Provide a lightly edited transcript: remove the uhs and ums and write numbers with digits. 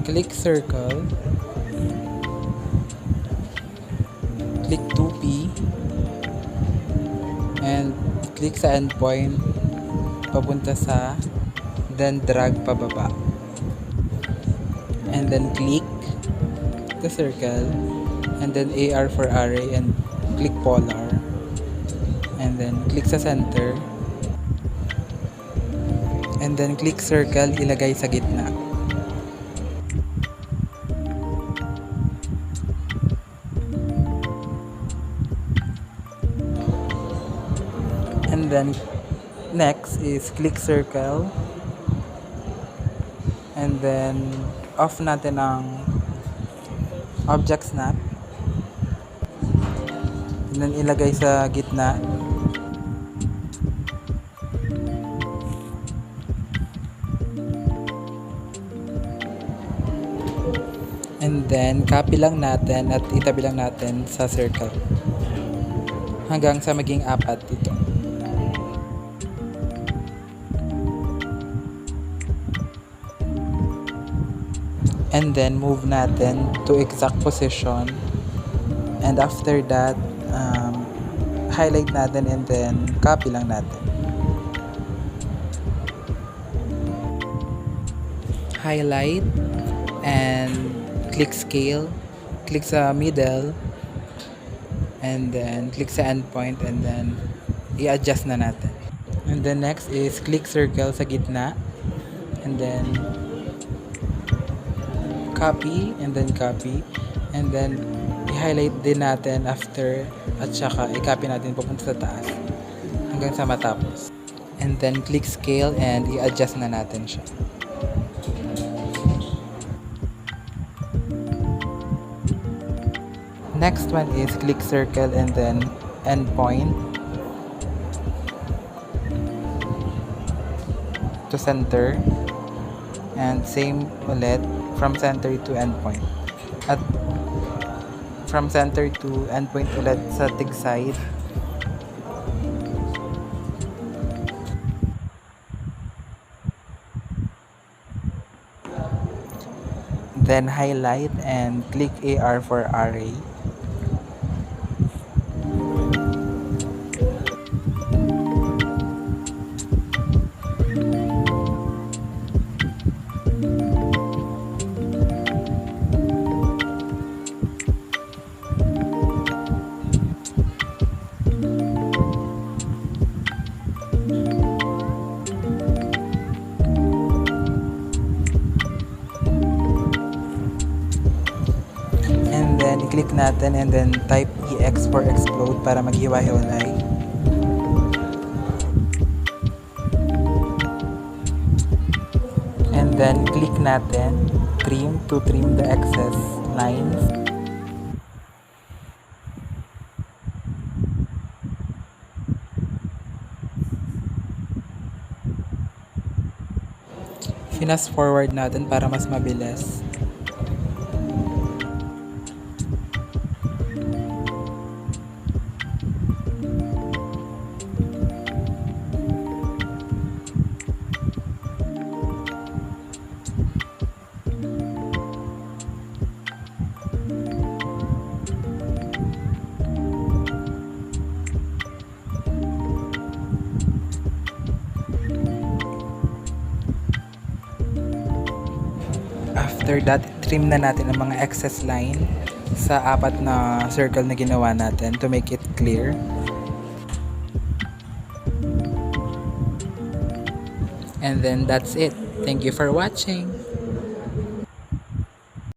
click circle, click 2P, and click sa endpoint papunta sa, then drag pababa. And then click the circle, and then AR for array, and click polar, and then click sa center, and then click circle, ilagay sa gitna. And then next is click circle, and then off natin ang object snap, and then ilagay sa gitna. And then copy lang natin at itabi lang natin sa circle hanggang sa maging 4 dito. And then move natin to exact position, and after that highlight natin and then copy lang natin. Highlight and click scale, click sa middle, and then click sa endpoint, and then i-adjust na natin. And then next is click circle sa gitna, and then copy, and then copy, and then i-highlight din natin after, at saka i-copy natin papunta sa taas hanggang sa matapos. And then click scale and i-adjust na natin siya. Next one is click circle and then endpoint to center, and same ulit from center to endpoint, at from center to endpoint ulit sa tig side. Then highlight and click AR for array. Then i-click natin and then type EX for explode para maghiwa-hiwalay. And then click natin trim to trim the excess lines. Fast forward natin para mas mabilis. After that, trim na natin ang mga excess line sa 4 na circle na ginawa natin to make it clear. And then that's it. Thank you for watching.